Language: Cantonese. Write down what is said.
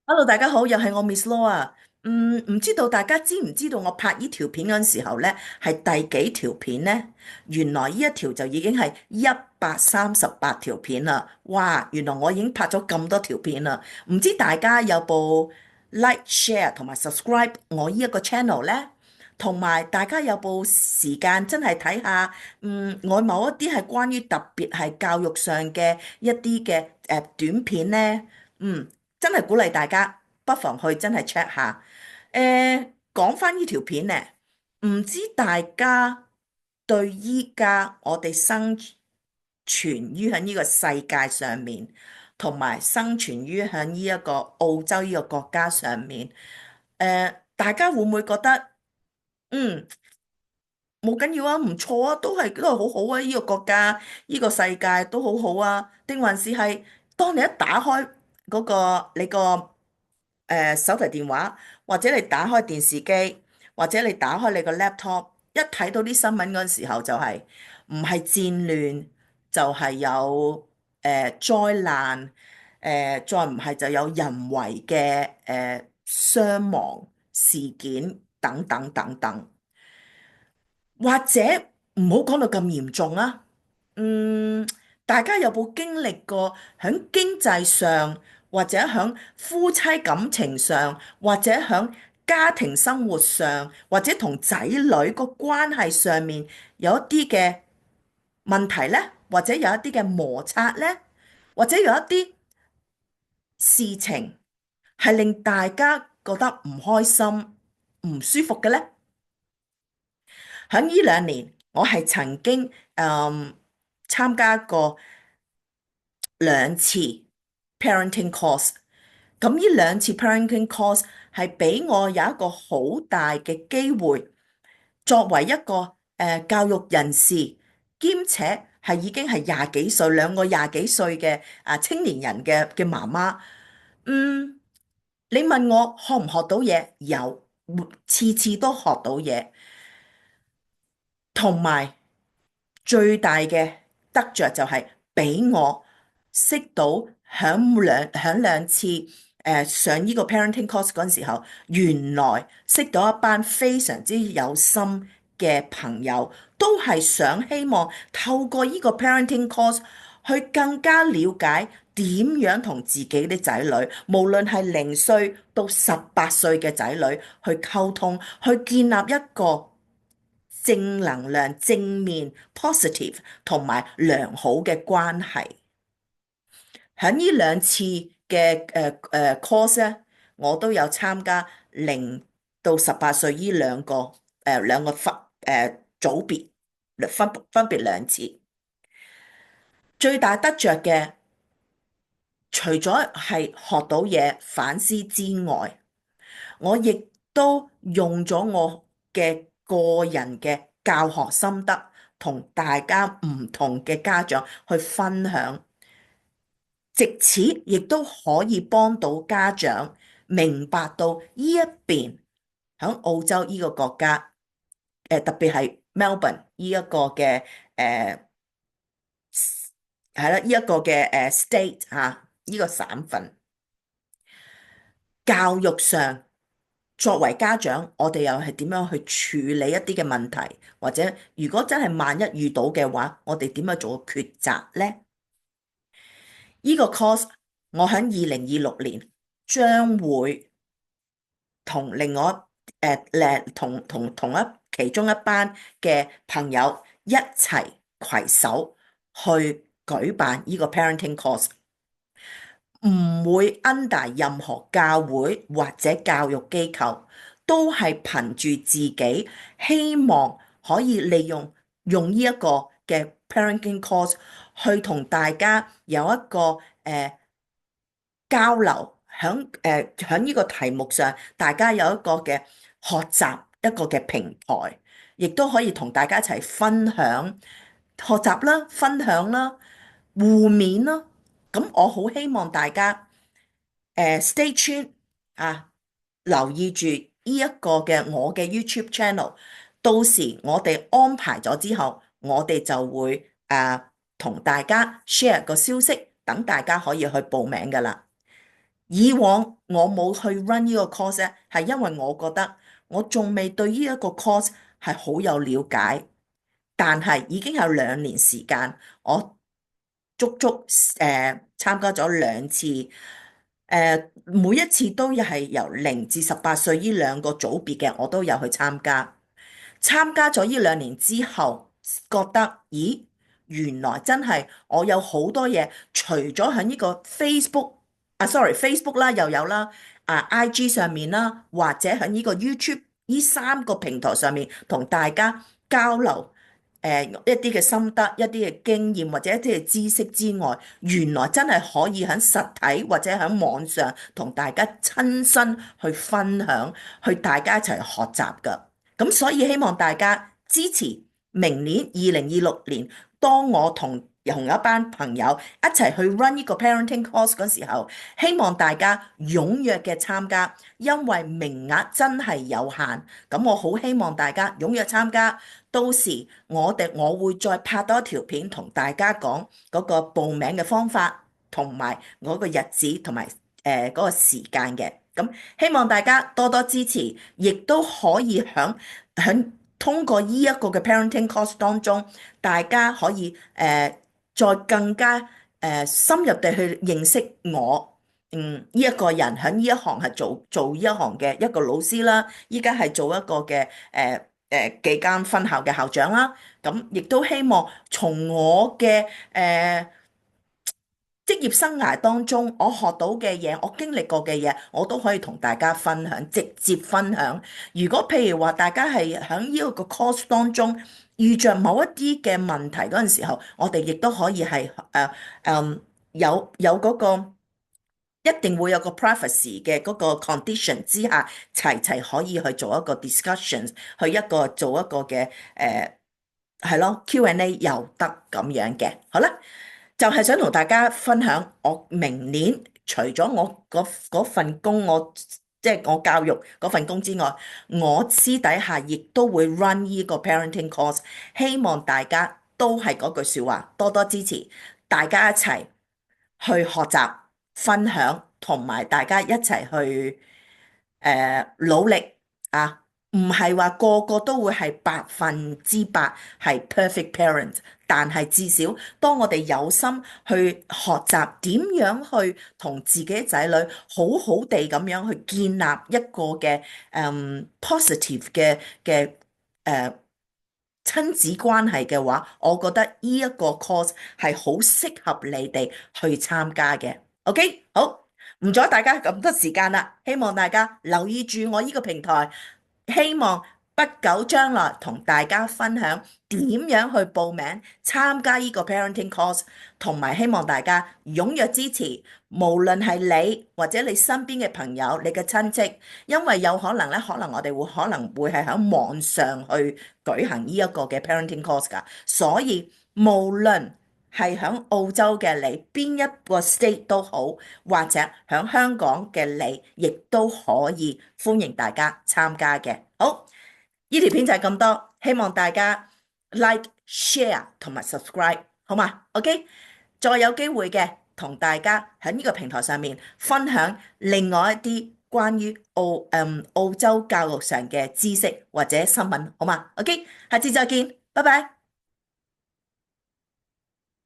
Hello，大家好，又係我 Miss Law 啊。唔知道大家知唔知道我拍呢條片嗰陣時候呢，係第幾條片呢？原來呢一條就已經係138條片啦。哇，原來我已經拍咗咁多條片啦。唔知大家有冇 like、share 同埋 subscribe 我呢一個 channel 呢？同埋大家有冇時間真係睇下，我某一啲係關於特別係教育上嘅一啲嘅短片呢？嗯。真係鼓勵大家，不妨去真係 check 下。講翻呢條片呢，唔知大家對依家我哋生存於喺呢個世界上面，同埋生存於喺呢一個澳洲呢個國家上面，大家會唔會覺得，嗯，冇緊要啊，唔錯啊，都係好好啊！呢個國家，呢個世界都好好啊。定還是係當你一打開你個手提電話，或者你打開電視機，或者你打開你個 laptop，一睇到啲新聞嗰陣時候，就係唔係戰亂，就係有災難，再唔係就有人為嘅傷亡事件等等等等。或者唔好講到咁嚴重啊，嗯，大家有冇經歷過喺經濟上，或者喺夫妻感情上，或者喺家庭生活上，或者同仔女個關係上面有一啲嘅問題呢？或者有一啲嘅摩擦呢？或者有一啲事情係令大家覺得唔開心、唔舒服嘅呢？喺呢2年，我係曾經參加過2次 parenting course。咁呢2次 parenting course 係俾我有一個好大嘅機會，作為一個教育人士，兼且係已經係廿幾歲兩個廿幾歲嘅青年人嘅媽媽。嗯，你問我學唔學到嘢？有，次次都學到嘢。同埋最大嘅得着就係俾我識到響兩次上呢個 parenting course 嗰陣時候，原來識到一班非常之有心嘅朋友，都係想希望透過呢個 parenting course 去更加了解點樣同自己啲仔女，無論係0歲到18歲嘅仔女去溝通，去建立一個正能量、正面、positive 同埋良好嘅關係。喺呢2次嘅course 咧，我都有參加0到18歲呢兩個組別，分別2次。最大得着嘅，除咗係學到嘢、反思之外，我亦都用咗我嘅個人嘅教學心得，同大家唔同嘅家長去分享，藉此亦都可以幫到家長明白到呢一邊喺澳洲呢個國家，特別係 Melbourne 呢一個嘅係啦，呢一個嘅state 嚇，呢個省份教育上。作為家長，我哋又係點樣去處理一啲嘅問題，或者如果真係萬一遇到嘅話，我哋點樣做個抉擇呢？呢個 course 我喺2026年將會同另外同其中一班嘅朋友一齊攜手去舉辦呢個 parenting course。唔會 under 任何教會或者教育機構，都係憑住自己希望可以利用呢一個嘅 parenting course 去同大家有一個交流，響呢個題目上，大家有一個嘅學習一個嘅平台，亦都可以同大家一齊分享學習啦、分享啦、互勉啦。咁我好希望大家stay tuned 啊，留意住呢一個嘅我嘅 YouTube channel。到時我哋安排咗之後，我哋就會同大家 share 個消息，等大家可以去報名㗎喇。以往我冇去 run 呢個 course 咧，係因為我覺得我仲未對呢一個 course 係好有了解，但係已經有2年時間，我足足參加咗2次，每一次都係由0至18歲呢兩個組別嘅，我都有去參加。參加咗呢2年之後，覺得咦，原來真係我有好多嘢，除咗喺呢個 Facebook 啦，又有啦，IG 上面啦，或者喺呢個 YouTube 呢3個平台上面同大家交流。一啲嘅心得、一啲嘅經驗或者一啲嘅知識之外，原來真係可以喺實體或者喺網上同大家親身去分享，去大家一齊學習㗎。咁所以希望大家支持明年2026年，當我同一班朋友一齊去 run 呢個 parenting course 嗰時候，希望大家踴躍嘅參加，因為名額真係有限。咁我好希望大家踴躍參加，到時我會再拍多一條片同大家講嗰個報名嘅方法，同埋嗰個日子同埋嗰個時間嘅。咁希望大家多多支持，亦都可以通過呢一個嘅 parenting course 當中，大家可以再更加深入地去認識我。呢一個人喺呢一行係做呢一行嘅一個老師啦，依家係做一個嘅幾間分校嘅校長啦。咁亦都希望從我嘅職業生涯當中，我學到嘅嘢，我經歷過嘅嘢，我都可以同大家分享，直接分享。如果譬如話大家係喺呢一個 course 當中遇着某一啲嘅問題嗰陣時候，我哋亦都可以係有嗰個一定會有個 privacy 嘅嗰個 condition 之下，齊可以去做一個 discussions，做一個嘅係咯 Q&A 又得咁樣嘅。好啦。就係想同大家分享，我明年除咗我嗰份工，即係我教育嗰份工之外，我私底下亦都會 run 呢個 parenting course，希望大家都係嗰句說話，多多支持，大家一齊去學習、分享，同埋大家一齊去努力啊！唔係話個個都會係100%係 perfect parent，但係至少當我哋有心去學習點樣去同自己仔女好好地咁樣去建立一個嘅positive 嘅親子關係嘅話，我覺得呢一個 course 係好適合你哋去參加嘅。OK，好，唔阻大家咁多時間啦，希望大家留意住我呢個平台，希望不久將來同大家分享點樣去報名參加呢個 parenting course，同埋希望大家踴躍支持，無論係你或者你身邊嘅朋友、你嘅親戚，因為有可能咧，可能我哋可能會係喺網上去舉行呢一個嘅 parenting course 㗎，所以無論係喺澳洲嘅你，邊一個 state 都好，或者喺香港嘅你，亦都可以歡迎大家參加嘅。好，呢條片就係咁多，希望大家 like、share 同埋 subscribe，好嘛？OK，再有機會嘅同大家喺呢個平台上面分享另外一啲關於澳洲教育上嘅知識或者新聞，好嘛？OK，下次再見，拜拜。